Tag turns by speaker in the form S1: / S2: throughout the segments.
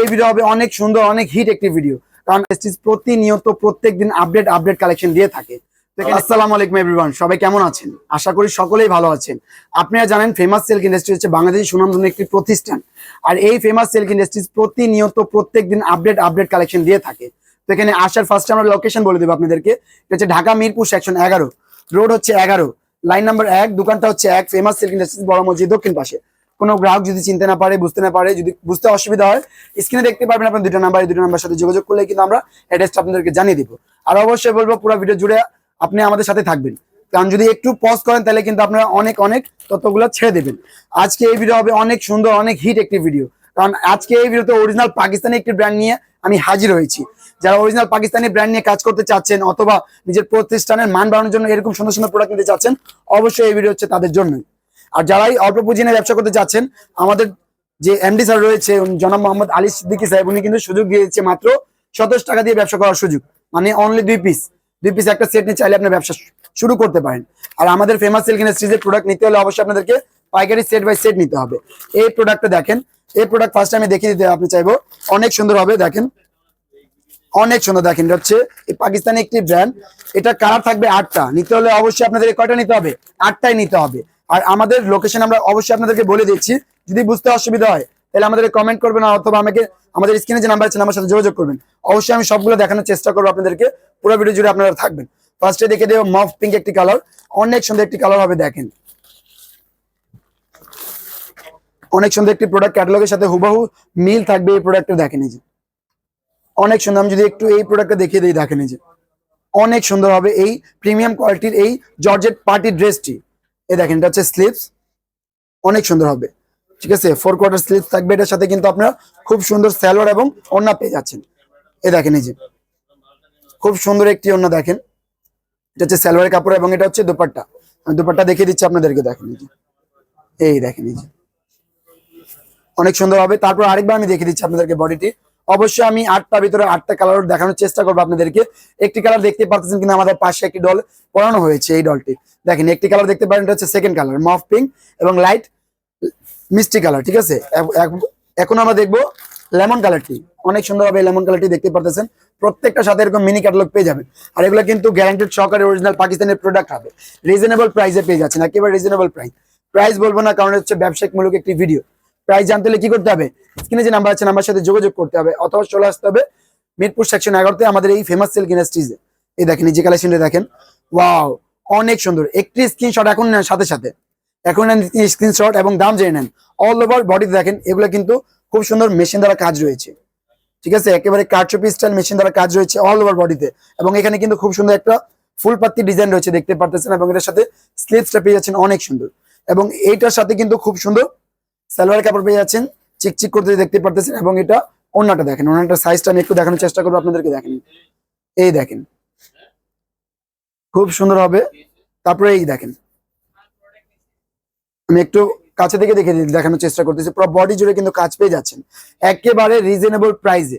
S1: এই ভিডিও হবে অনেক সুন্দর অনেক হিট একটি ভিডিও, কারণ প্রেস্টিজ প্রতিনিয়ত প্রত্যেকদিন আপডেট কালেকশন দিয়ে থাকে। আসসালামু আলাইকুম এভরিওয়ান, সবাই কেমন আছেন? আশা করি সকলেই ভালো আছেন। আপনারা জানেন ফেমাস সিল্ক ইন্ডাস্ট্রি হচ্ছে বাংলাদেশের সুনামধন্য একটি প্রতিষ্ঠান, আর এই ফেমাস সিল্ক ইন্ডাস্ট্রিজ প্রতিনিয়ত প্রত্যেকদিন আপডেট কালেকশন দিয়ে থাকে। তো এখানে আসার ফার্স্টে আমরা লোকেশন বলে দেবো আপনাদেরকে। এটা হচ্ছে ঢাকা মিরপুর সেকশন 11, রোড হচ্ছে 11, লাইন নাম্বার 1, দোকানটা হচ্ছে 1, ফেমাস সিল্ক ইন্ডাস্ট্রিজ বড় মসজিদ দক্ষিণ পাশে। কোনো গ্রাহক যদি চিনতে না পারে, বুঝতে না পারে, যদি বুঝতে অসুবিধা হয়, স্ক্রিনে দেখতে পারবেন আপনার দুটো নাম্বার সাথে যোগাযোগ করলে কিন্তু আমরা অ্যাড্রেসটা আপনাদেরকে জানিয়ে দিব। আর অবশ্যই বলবো পুরো ভিডিও জুড়ে আপনি আমাদের সাথে থাকবেন, কারণ যদি একটু পজ করেন তাহলে কিন্তু আপনারা অনেক তথ্যগুলো ছেড়ে দেবেন। আজকে এই ভিডিও হবে অনেক সুন্দর অনেক হিট একটি ভিডিও, কারণ আজকে এই ভিডিওতে অরিজিনাল পাকিস্তানি একটি ব্র্যান্ড নিয়ে আমি হাজির হয়েছি। যারা অরিজিনাল পাকিস্তানি ব্র্যান্ড নিয়ে কাজ করতে চাচ্ছেন অথবা নিজের প্রতিষ্ঠানের মান বাড়ানোর জন্য এরকম সুন্দর সুন্দর প্রোডাক্ট নিতে চাচ্ছেন, অবশ্যই এই ভিডিও হচ্ছে তাদের জন্যই। আর যারাই অল্প পুঁজি নিয়ে ব্যবসা করতে চাচ্ছেন, আমাদের যে এমডি স্যার রয়েছে জনাব মোহাম্মদ আলী সিদ্দিকী সাহেব, উনি কিন্তু সুযোগ দিয়েছে মাত্র 27 টাকা দিয়ে ব্যবসা করার সুযোগ, মানে অনলি 2 পিস একটা সেট নিয়ে চাইলে আপনি ব্যবসা শুরু করতে পারেন। আর আমাদের ফেমাস সিল্ক ইন্ডাস্ট্রিজের প্রোডাক্ট নিতে হলে অবশ্যই আপনাদেরকে পাইকারি সেট বাই সেট নিতে হবে। এই প্রোডাক্টটা দেখেন, এই প্রোডাক্ট ফার্স্ট আমি দেখিয়ে দিতে আপনি চাইবো, অনেক সুন্দর হবে। দেখেন অনেক সুন্দর, দেখেন এটা হচ্ছে পাকিস্তানি একটি ব্র্যান্ড। এটা কালার থাকবে 8টা, নিতে হলে অবশ্যই আপনাদের কয়টা নিতে হবে? 8টাই নিতে হবে। আর আমাদের লোকেশন আমরা অবশ্যই আপনাদেরকে বলে দিচ্ছি, যদি বুঝতে অসুবিধা হয় তাহলে আমাদের কমেন্ট করবেন অথবা আমাকে আমাদের স্ক্রিনে যে নাম্বার আছে আমার সাথে যোগাযোগ করবেন। অবশ্যই আমি সবগুলো দেখানোর চেষ্টা করবো আপনাদেরকে, পুরো ভিডিও জুড়ে আপনারা থাকবেন। ফার্স্টে দেখে দেবো মফ পিঙ্ক একটি কালার, অনেক সুন্দর একটি কালার হবে। দেখেন অনেক সুন্দর একটি প্রোডাক্ট, ক্যাটালগের সাথে হুবহু মিল থাকবে এই প্রোডাক্টটা। দেখেন এই যে অনেক সুন্দর। আমি যদি একটু এই প্রোডাক্টটা দেখিয়ে দিই, দেখেন এই যে অনেক সুন্দর হবে এই প্রিমিয়াম কোয়ালিটির এই জর্জেট পার্টি ড্রেসটি। এই দেখেন এটা হচ্ছে স্লিভস, অনেক সুন্দর হবে। ঠিক আছে, 4 কোয়ার্টার স্লিভস থাকবে এটার সাথে, কিন্তু আপনারা খুব সুন্দর সালোয়ার এবং ওড়না পেয়ে যাচ্ছেন। এই দেখেন এই যে খুব সুন্দর একটি ওড়না, দেখেন এটা হচ্ছে সালোয়ারের কাপড় এবং এটা হচ্ছে দোপাট্টা। আমি দোপাট্টা দেখিয়ে দিচ্ছি আপনাদেরকে। দেখেন এই যে, এই দেখেন এই যে অনেক সুন্দর হবে। তারপর আরেকবার আমি দেখিয়ে দিচ্ছি আপনাদেরকে বডিটি। অবশ্যই আমি 8টার ভিতরে 8টা কালার দেখানোর চেষ্টা করবো আপনাদেরকে। একটি কালার দেখতে পাচ্ছেন কিনা, আমাদের পাশে একটি ডল পরানো হয়েছে। এই ডলটি দেখেন, একটি কালার দেখতে পারেন, এটা হচ্ছে সেকেন্ড কালার মফ পিঙ্ক এবং লাইট মিষ্টি কালার। ঠিক আছে, এখন আমরা দেখবো লেমন কালারটি। অনেক সুন্দর হবে লেমন কালারটি, দেখতে পারতেছেন। প্রত্যেকটা সাথে এরকম মিনি ক্যাটালগ পেয়ে যাবেন। আর এগুলো কিন্তু গ্যারান্টেড সহকারে অরিজিনাল পাকিস্তানের প্রোডাক্ট হবে। রিজনেবল প্রাইসে পেয়ে যাচ্ছেন, একেবারে রিজনেবল প্রাইস বলবো না, কারণ হচ্ছে ব্যবসায়িকমূলক একটি ভিডিও। প্রাইস জানতে হলে কি করতে হবে? স্ক্রিনে যে নাম্বার আছে নাম্বার সাথে যোগাযোগ করতে হবে, অথবা চলে আসতে হবে মিরপুর সেকশন 11তে আমাদের এই ফেমাস সিল্ক ইন্ডাস্ট্রিজে। এই দেখেন এই যে কালেকশনটা দেখেন, ওয়াও অনেক সুন্দর। একটি স্ক্রিনশট এখন নেন, সাথে এখন নেন স্ক্রিনশট এবং দাম জেনে নেন। অল ওভার বডিতে দেখেন এগুলো কিন্তু খুব সুন্দর মেশিন দ্বারা কাজ রয়েছে। ঠিক আছে, একেবারে কারচুপি স্টাইল মেশিন দ্বারা কাজ রয়েছে অল ওভার বডিতে, এবং এখানে কিন্তু খুব সুন্দর একটা ফুল পাত্তি ডিজাইন রয়েছে, দেখতে পারতেছেন। এবং এটার সাথে স্লিভসটা পেয়ে যাচ্ছেন অনেক সুন্দর, এবং এইটার সাথে কিন্তু খুব সুন্দর সালোয়ার কাপড় পেয়ে যাচ্ছেন, চিকচিক করতে দেখতে পারতেছেন। এবং এটা ওড়নাটা দেখেন, ওড়নাটার সাইজটা আমি একটু দেখানোর চেষ্টা করবো আপনাদেরকে। দেখেন এই দেখেন খুব সুন্দর হবে। তারপরে এই দেখেন, আমি একটু কাছে থেকে দেখানোর চেষ্টা করতেছি। পুরো বডি জুড়ে কিন্তু কাজ পেয়ে যাচ্ছেন, একেবারে রিজনেবল প্রাইসে,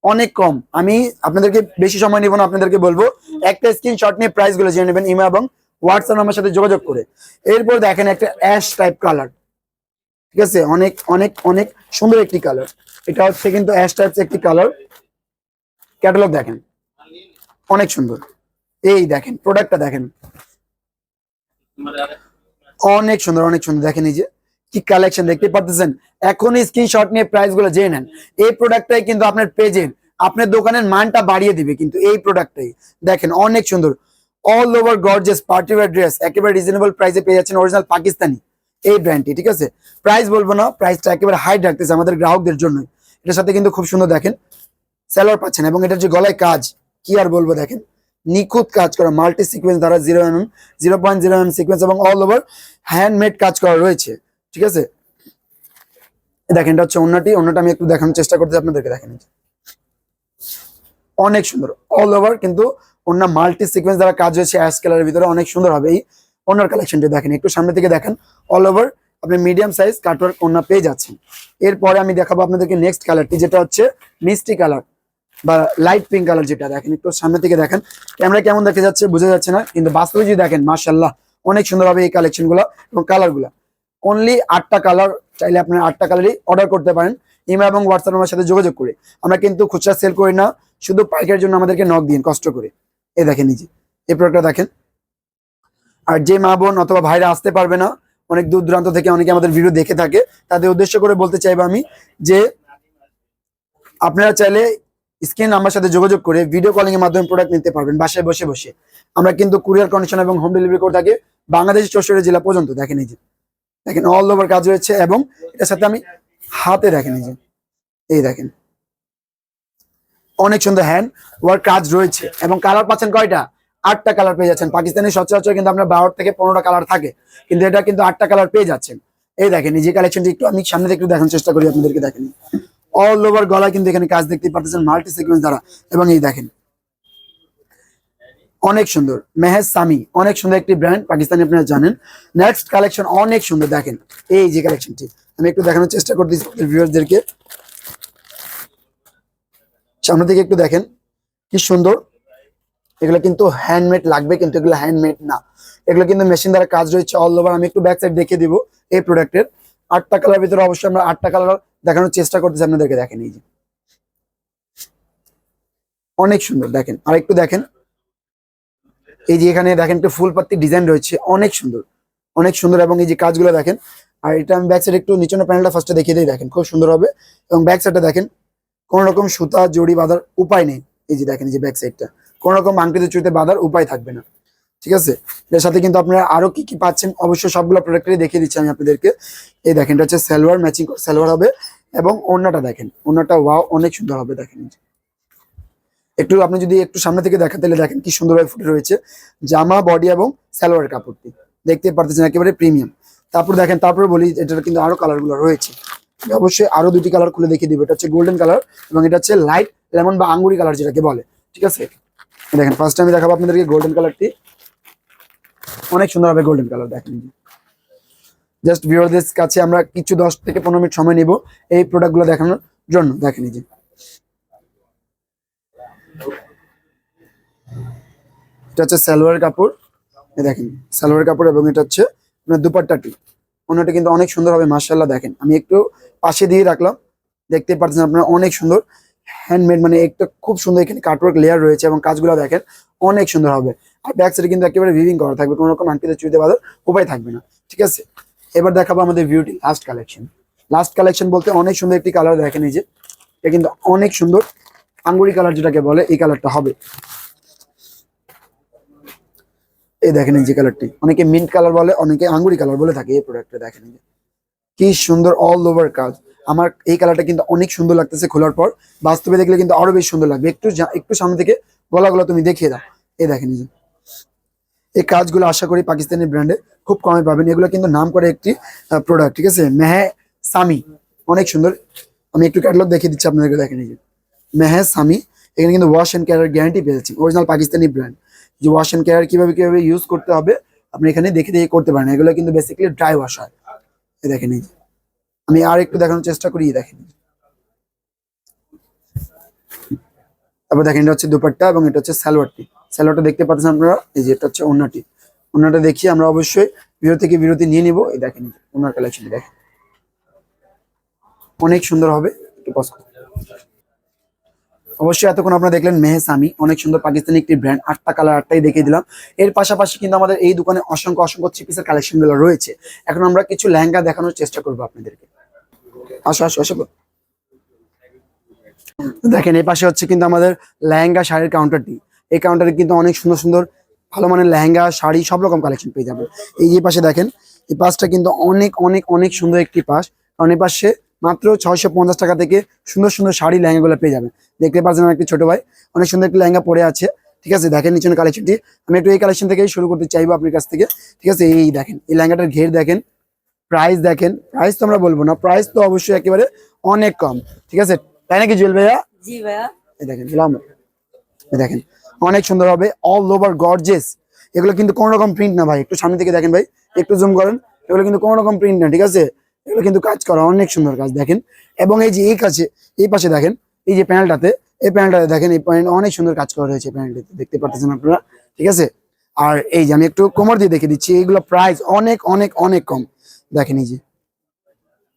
S1: অনেক কম। আমি আপনাদেরকে বেশি সময় নিব না, আপনাদেরকে বলবো একটা স্ক্রিনশট নিয়ে প্রাইস গুলো জেনে নেবেন ইমো এবং হোয়াটসঅ্যাপ নাম্বার সাথে যোগাযোগ করে। এরপর দেখেন একটা অ্যাশ টাইপ কালার। ঠিক আছে, অনেক সুন্দর একটি কালার। এটা হচ্ছে কিন্তু অ্যাশ টাইপস একটি কালার। ক্যাটালগ দেখেন অনেক সুন্দর। এই দেখেন প্রোডাক্টটা দেখেন অনেক সুন্দর দেখেন এই যে কি কালেকশন, দেখতে পাচ্ছেন। এখন স্ক্রিনশট নিয়ে প্রাইস গুলো জেনে নেন। এই প্রোডাক্টটাই কিন্তু আপনার পেজের আপনার দোকানের মানটা বাড়িয়ে দিবে, কিন্তু এই প্রোডাক্টটাই দেখেন অনেক সুন্দর। All over gorgeous party wear dress, একেবারে রিজনেবল প্রাইসে পেয়ে যাচ্ছেন অরিজিনাল পাকিস্তানি এই ব্র্যান্ডটি। ঠিক আছে, প্রাইস বলবো না, প্রাইসটা একেবারে হাইট রাখতেছে আমাদের গ্রাহকদের জন্যই। এটার সাথে কিন্তু খুব সুন্দর দেখেন সালোয়ার পাচ্ছেন, এবং এটার যে গলায় কাজ কি আর বলবো, দেখেন নিখুঁত কাজ করা মাল্টি সিকোয়েন্স দ্বারা 0.0 mm সিকোয়েন্স এবং অল ওভার হ্যান্ডমেড কাজ করা রয়েছে। ঠিক আছে, দেখেন এটা হচ্ছে ওড়নাটা আমি একটু দেখানোর চেষ্টা করতে আপনাদেরকে। দেখেন অনেক সুন্দর অল ওভার, কিন্তু ওড়না মাল্টি সিকোয়েন্স দ্বারা কাজ হয়েছে অ্যাশ কালারের ভিতরে, অনেক সুন্দর হবে এই ওড়নার কালেকশনটা। দেখেন একটু সামনে থেকে দেখেন, অল ওভার আপনি মিডিয়াম সাইজ কাটওয়ার্ক ওড়না পেয়ে যাচ্ছেন। এরপরে আমি দেখাবো আপনাদেরকে নেক্সট কালারটি, যেটা হচ্ছে মিষ্টি কালার বা লাইট পিঙ্ক কালার। যেটা দেখেন একটু সামনে থেকে দেখেন, ক্যামেরা কেমন দেখা যাচ্ছে বোঝা যাচ্ছে না, কিন্তু বাস্তবে যদি দেখেন মাশাআল্লাহ অনেক সুন্দর হবে এই কালেকশন গুলো এবং কালার গুলা। অনলি 8টা কালার, চাইলে আপনার 8টা কালারই অর্ডার করতে পারেন। ইমো এবং হোয়াটসঅ্যাপ আমার সাথে যোগাযোগ করে। আমরা কিন্তু খুচরা সেল করি না, শুধু পাইকারের জন্য আমাদেরকে নক দিন কষ্ট করে। এই দেখেন নিজে এই প্রোডাক্টটা দেখেন। আর যে মা বোন অথবা ভাইরা আসতে পারবে না, অনেক দূর দূরান্ত থেকে অনেকে আমাদের ভিডিও দেখে থাকে, তাদের উদ্দেশ্য করে বলতে চাইবো আমি যে আপনারা চাইলে স্ক্রিন আমার সাথে যোগাযোগ করে ভিডিও কলিং এর মাধ্যমে প্রোডাক্ট নিতে পারবেন বাসায় বসে বসে। আমরা কিন্তু কুরিয়ার কন্ডিশন এবং হোম ডেলিভারি করে থাকি বাংলাদেশের 64 জেলা পর্যন্ত। দেখেন এই যে দেখেন অল ওভার কাজ রয়েছে, এবং এটার সাথে আমি হাতে দেখেন এই যে এই দেখেন অনেক সুন্দর হ্যান্ড ওয়ার্ক কাজ রয়েছে, এবং কালার পাচ্ছেন কয়টা? 8টা কালার পেয়ে যাচ্ছেন। পাকিস্তানি সচরাচর কিন্তু আপনার 12 থেকে 15টা কালার থাকে, কিন্তু এটা কিন্তু 8টা কালার পেয়ে যাচ্ছেন। এই দেখেন এই যে কালেকশনটি একটু আমি সামনে থেকে একটু দেখানোর চেষ্টা করি আপনাদেরকে। দেখেন অল ওভার গলা কিন্তু এখানে কাজ দেখতে পাচ্ছেন মাল্টি সিকোয়েন্স দ্বারা, এবং এই দেখেন অনেক সুন্দর। মেহেজ সামি অনেক সুন্দর একটি ব্র্যান্ড, পাকিস্তানি আপনারা জানেন। নেক্সট কালেকশন অনেক সুন্দর, দেখেন এই যে কালেকশনটি আমি একটু দেখানোর চেষ্টা করতেছি ভিউয়ারদেরকে। সামনে থেকে একটু দেখেন কি সুন্দর। এগুলো কিন্তু হ্যান্ডমেড লাগবে, কিন্তু এগুলো হ্যান্ডমেড না, এগুলো কিন্তু মেশিন দ্বারা কাজ রয়েছে অল ওভার। আমি একটু ব্যাক সাইড দেখিয়ে দিব এই প্রোডাক্টের। 8টা কালার ভিতরে অবশ্যই আমরা 8টা কালার দেখানোর চেষ্টা করতেছি আপনাদেরকে। দেখেন এই যে অনেক সুন্দর, দেখেন আর একটু দেখেন এই যে এখানে দেখেন একটু ফুল পাত্তি ডিজাইন রয়েছে, অনেক সুন্দর অনেক সুন্দর। এবং এই যে কাজগুলো দেখেন। আর এটা আমি ব্যাক সাইড একটু নিচনের প্যানেলটা ফার্স্টে দেখিয়ে দিই, দেখেন খুব সুন্দর হবে। এবং ব্যাক সাইডটা দেখেন কোন রকম সুতা জড়ি বাঁধার উপায় নেই। এই যে দেখেন এই যে ব্যাক সাইডটা কোন রকম আংটিতে চুরিতে বাঁধার উপায় থাকবে না, ঠিক আছে। এর সাথে কিন্তু আপনারা আরো কি কি পাচ্ছেন অবশ্যই সবগুলো প্রোডাক্টই দেখিয়ে দিচ্ছি আমি আপনাদেরকে। এই দেখেন এটা হচ্ছে সালোয়ার, ম্যাচিং সালোয়ার হবে, এবং ওড়নাটা দেখেন, ওড়নাটা ওয়াও অনেক সুন্দর হবে। দেখেন একটু আপনি যদি একটু সামনে থেকে দেখাতে তাহলে দেখেন কি সুন্দরভাবে ফুটে রয়েছে জামা, বডি এবং সালোয়ার কাপড়টি, দেখতে পারতেছেন একেবারে প্রিমিয়াম। তারপর দেখেন, তারপরে বলি এটার কিন্তু আরো কালার গুলো রয়েছে, অবশ্যই আরো দুটি কালার খুলে দেখিয়ে দিব। এটা হচ্ছে গোল্ডেন কালার, এবং এটা হচ্ছে লাইট লেমন বা আঙ্গুরি কালার যেটাকে বলে, ঠিক আছে। দেখেন ফার্স্ট আমি দেখাবো আপনাদেরকে গোল্ডেন কালারটি, অনেক সুন্দর হবে গোল্ডেন কালার। দেখেন জাস্ট ভিউয়ারদের কাছে আমরা কিছু 10 থেকে 15 মিনিট সময় নিব এই প্রোডাক্টগুলো দেখানোর জন্য। দেখেন এই যে এটা হচ্ছে সালোয়ার কাপড়, এই দেখেন সালোয়ার কাপড়, এবং এটা হচ্ছে আপনার দুপাট্টাটি। অন্যটা কিন্তু অনেক সুন্দর হবে মাশাআল্লাহ। দেখেন আমি একটু পাশে দিয়ে রাখলাম, দেখতে পাচ্ছেন আপনারা অনেক সুন্দর হ্যান্ডমেড, মানে একটা খুব সুন্দর এখানে কাটওয়ার্ক লেয়ার রয়েছে, এবং কাজগুলো দেখেন অনেক সুন্দর হবে। আর ব্যাক সাইডে কিন্তু একেবারে ভিভিং করা থাকবে, কোনো রকম আংটিতে চুরিতে বাঁধার উপায় থাকবে না, ঠিক আছে। এবার দেখাবো আমাদের beauty last collection. Last collection বলতে অনেক সুন্দর একটি কালার দেখেন এই যে, এটা কিন্তু অনেক সুন্দর আঙ্গুরি কালার যেটাকে বলে, এই কালারটা হবে। এই দেখেন এই যে কালারটি, অনেকে মিন্ট কালার বলে, অনেকে আঙ্গুরি কালার বলে থাকে। এই প্রোডাক্টটা দেখেন কি সুন্দর অল ওভার কাজ। আমার এই কালারটা কিন্তু অনেক সুন্দর লাগতেছে খোলার পর, বাস্তবে দেখলে কিন্তু আরো বেশি সুন্দর লাগবে। একটু সামনে থেকে গলাগুলো তুমি দেখিয়ে দাও। এই দেখেন এই কাজগুলো আশা করি পাকিস্তানি ব্র্যান্ডে খুব কমে পাবেন। এগুলো কিন্তু নাম করে একটি প্রোডাক্ট, ঠিক আছে। মেহে সামি অনেক সুন্দর, আমি একটু ক্যাটালগ দেখিয়ে দিচ্ছি আপনাদেরকে। দেখেন এই যে মেহে সামি, এখানে কিন্তু ওয়াশ এন্ড কেয়ার গ্যারান্টি পেয়েছি, অরিজিনাল পাকিস্তানি ব্র্যান্ড। যে ওয়াশ এন্ড কেয়ার কিভাবে ইউজ করতে হবে আপনি এখানে দেখে দেখে করতে পারেন। এগুলো কিন্তু বেসিক্যালি ড্রাই ওয়াশ হয়। এই দেখেন এই যে আমি আর একটু দেখানোর চেষ্টা করি, দেখেন তারপর দেখেন এটা হচ্ছে দুপাট্টা, এবং এটা হচ্ছে সালোয়ারটি। সালোয়ারটা দেখতে পাচ্ছেন আপনারা, এই যে এটা হচ্ছে ওড়নাটি। ওড়নাটা দেখিয়ে আমরা অবশ্যই বিরতি নিয়ে নিব। এই দেখেন ওড়নার কালেকশন দেখেন অনেক সুন্দর হবে, একটু পজ করুন। অবশ্যই এতক্ষণ আপনারা দেখলেন মেহে সামি, অনেক সুন্দর পাকিস্তানি একটি ব্র্যান্ড। 8টা কালার 8টাই দেখিয়ে দিলাম। এর পাশাপাশি কিন্তু আমাদের এই দোকানে অসংখ্য অসংখ্য থ্রি পিসের কালেকশন গুলো রয়েছে। এখন আমরা কিছু লেহেঙ্গা দেখানোর চেষ্টা করবো আপনাদেরকে। আসো আসো আসো। দেখেন এই পাশে হচ্ছে কিন্তু আমাদের লেহেঙ্গা শাড়ির কাউন্টারটি। এই কাউন্টারে কিন্তু অনেক সুন্দর সুন্দর ভালো মানের লেহেঙ্গা শাড়ি সব রকম কালেকশন পেয়ে যাবেন। এই যে পাশে দেখেন, এই পাশটা কিন্তু অনেক অনেক অনেক সুন্দর একটি পাশ, কারণ এই পাশে মাত্র 650 টাকা থেকে সুন্দর সুন্দর শাড়ি লেহেঙ্গাগুলো পেয়ে যাবেন। দেখতে পাচ্ছেন একটি ছোট ভাই অনেক সুন্দর একটি লেহেঙ্গা পরে আছে, ঠিক আছে। দেখেন নিচের কালেকশনটি, আমি একটু এই কালেকশন থেকেই শুরু করতে চাইবো আপনার কাছ থেকে, ঠিক আছে। এই দেখেন এই লেহেঙ্গাটার ঘের দেখেন, প্রাইস দেখেন, প্রাইস তো আমরা বলবো না, প্রাইস তো অবশ্যই একেবারে অনেক কম, ঠিক আছে। তাই নাকি জুয়েল ভাইয়া?
S2: জি ভাইয়া।
S1: এই দেখেন দেখেন অনেক সুন্দর হবে, অল ওভার গর্জিয়াস। এগুলো কিন্তু কোনো রকম প্রিন্ট না ভাই, একটু সামনে থেকে দেখেন ভাই, একটু জুম করেন, এগুলো কিন্তু কোনো রকম প্রিন্ট না, ঠিক আছে। এগুলো কিন্তু কাজ করা অনেক সুন্দর কাজ দেখেন। এবং এই যে এই কাছে এই পাশে দেখেন, এই যে প্যানেলটাতে, এই প্যানেলটাতে দেখেন, এই প্যানেল অনেক সুন্দর কাজ করা হয়েছে প্যানেলটাতে, দেখতে পাচ্ছেন আপনারা, ঠিক আছে। আর এই যে আমি একটু কোমর দিয়ে দেখে দিচ্ছি, এইগুলো প্রাইস অনেক অনেক অনেক কম। দেখেন এই যে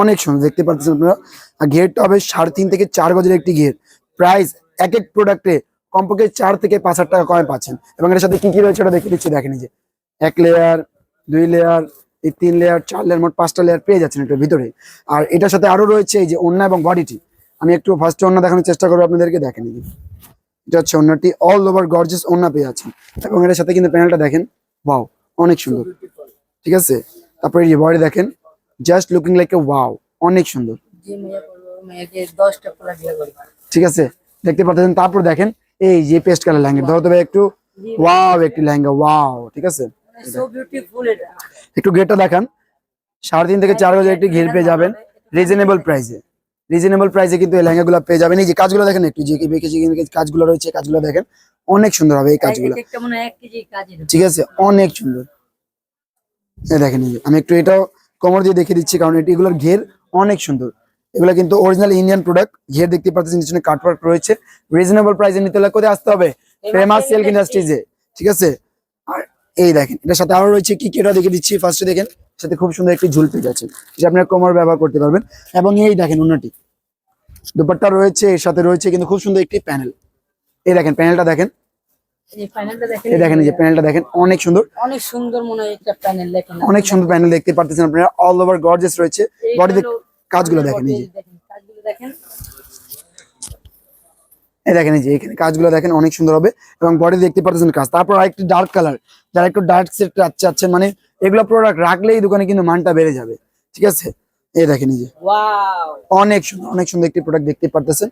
S1: অনেক সুন্দর দেখতে পাচ্ছেন আপনারা। আর ঘেরটা হবে 3.5 থেকে 4 গজের একটি ঘের। প্রাইস এক এক প্রোডাক্টে কমপক্ষে 4 থেকে 5,000 টাকা কমে পাচ্ছেন। এবং এর সাথে কি কি রয়েছে ওটা দেখে দিচ্ছি, দেখেন এই যে 1 লেয়ার, 2 লেয়ার, এই 3 লেয়ার, 4 লেয়ার, মোট 5টা লেয়ার পেয়ে যাচ্ছেন এটার ভিতরে। আর এটার সাথে আরো রয়েছে এই যে ওড়না এবং বডিটি। আমি একটু ফার্স্টে ওড়না দেখানোর চেষ্টা করবো আপনাদেরকে, দেখেন এই যে এটা হচ্ছে ওড়নাটি, অল ওভার গর্জিয়াস ওড়না পেয়ে যাচ্ছেন। এবং এর সাথে কিন্তু প্যানেলটা দেখেন, ওয়াও অনেক সুন্দর, ঠিক আছে। তারপরে এই যে বডি দেখেন, just looking like a wow, অনেক সুন্দর, ঠিক আছে দেখতে পাচ্ছেন। তারপর দেখেন এই যে পেস্ট কালার লেহেঙ্গা, ধরো তবে একটু ওয়াও একটি লেহেঙ্গা, ওয়াও, ঠিক আছে। একটু ঘেরটা দেখান, 3.5 থেকে 4 গজের একটি ঘের পেয়ে যাবেন রিজনেবল প্রাইসে। রিজনেবল প্রাইসে কিন্তু এই লেহেঙ্গাগুলো পেয়ে যাবেন। এই যে কাজগুলো দেখেন, একটু যে কাজগুলো রয়েছে, কাজগুলো দেখেন অনেক সুন্দর হবে এই কাজগুলো, ঠিক আছে, অনেক সুন্দর। এই দেখেন, এই যে আমি একটু এটাও কোমর দিয়ে দেখিয়ে দিচ্ছি, কারণ এগুলোর ঘের অনেক সুন্দর। এগুলো কিন্তু অরিজিনাল ইন্ডিয়ান প্রোডাক্ট। ঘের দেখতে পাচ্ছেন, নিচে কাটওয়ার্ক রয়েছে। রিজনেবল প্রাইসে নিতে হলে কোথায় আসতে হবে? ফেমাস সিল্ক ইন্ডাস্ট্রিজে, ঠিক আছে। আর এই দেখেন এটার সাথে আরো রয়েছে কি কি, এটা দেখে দিচ্ছি। ফার্স্টে দেখেন সাথে খুব সুন্দর একটি ঝুল পেয়ে যাচ্ছে, যেটা আপনার কোমর ব্যবহার করতে পারবেন। এবং এই দেখেন ওন্নাটি, দুপাট্টা রয়েছে, এর সাথে রয়েছে কিন্তু খুব সুন্দর একটি প্যানেল। এই দেখেন প্যানেলটা দেখেন, এই দেখেন এই যে প্যানেলটা দেখেন অনেক সুন্দর,
S2: অনেক সুন্দর মনে হয় একটা প্যানেল দেখেন,
S1: অনেক সুন্দর প্যানেল দেখতে পাচ্ছেন আপনারা। অল ওভার গর্জিয়াস রয়েছে। বডিতে কাজগুলো দেখেন, এই যে
S2: কাজগুলো দেখেন,
S1: এই দেখেন এই যে এখানে কাজগুলো দেখেন অনেক সুন্দর হবে। এবং বডি দেখতে পাচ্ছেন কাজ। তারপর আরেকটি ডার্ক কালার, যারা একটু ডার্ক সেট চাচ্ছেন, মানে এগুলো প্রোডাক্ট রাখলেই দোকানে কিন্তু মানটা বেড়ে যাবে, ঠিক আছে। এই দেখেন এই যে
S2: ওয়াও
S1: অনেক সুন্দর, অনেক সুন্দর একটি প্রোডাক্ট দেখতে পারতেছেন।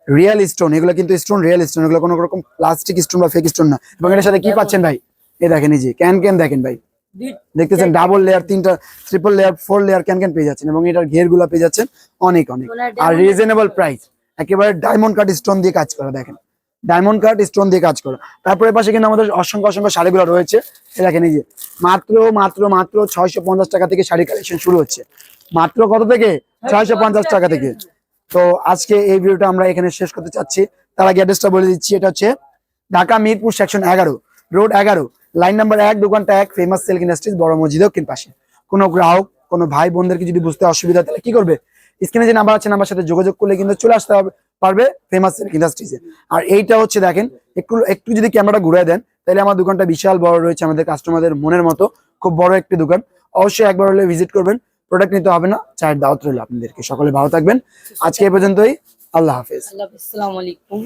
S1: রিয়েল স্টোন, এগুলো কিন্তু স্টোন রিয়েল স্টোন, এগুলো কোনো রকম প্লাস্টিক স্টোন বা ফেক স্টোন না। এবং এটার সাথে কি পাচ্ছেন ভাই, এই দেখেন এই যে ক্যান দেখেন ভাই, দেখতেছেন ডাবল লেয়ার, 3টা, ট্রিপল লেয়ার, 4 লেয়ার ক্যান পেয়ে যাচ্ছেন। এবং এটার ঘের গুলা পেয়ে যাচ্ছেন অনেক অনেক। আর রিজনেবল প্রাইস, একেবারে ডায়মন্ড কাট স্টোন দিয়ে কাজ করা, দেখেন ডায়মন্ড কাট স্টোন দিয়ে কাজ করা। তারপরে পাশে কিন্তু আমাদের অসংখ্য অসংখ্য শাড়িগুলো রয়েছে। এই দেখেন এই যে মাত্র মাত্র মাত্র 650 টাকা থেকে শাড়ি কালেকশন শুরু হচ্ছে। মাত্র কত থেকে? 650 টাকা থেকে। তো আজকে এই ভিডিওটা আমরা এখানে শেষ করতে চাচ্ছি। তার আগে অ্যাড্রেসটা বলে দিচ্ছি, এটা হচ্ছে Dhaka Mirpur section 11, road 11, line number 1, দোকানটা 1, ফেমাস সিল্ক ইন্ডাস্ট্রিজ, বড় মসজিদ দক্ষিণ পাশে। কোনো গ্রাহক, কোনো ভাই বোনদেরকে যদি বুঝতে অসুবিধা, তাহলে কি করবে? স্ক্রিনে যে নাম্বার আছে, নাম্বার সাথে যোগাযোগ করলে কিন্তু চলে আসতে পারবে ফেমাস সিল্ক ইন্ডাস্ট্রিজে। আর এইটা হচ্ছে দেখেন, একটু একটু যদি ক্যামেরাটা ঘুরে দেন, তাহলে আমার দোকানটা বিশাল বড় রয়েছে, আমাদের কাস্টমারদের মনের মতো খুব বড় একটি দোকান। অবশ্যই একবার হলে ভিজিট করবেন। প্রোডাক্ট নিতে হবে না, চায়ের দাওয়াত রইল আপনাদেরকে। সকলে ভালো থাকবেন। আজকে এই পর্যন্তই, আল্লাহ হাফেজ।
S2: আসসালামু আলাইকুম।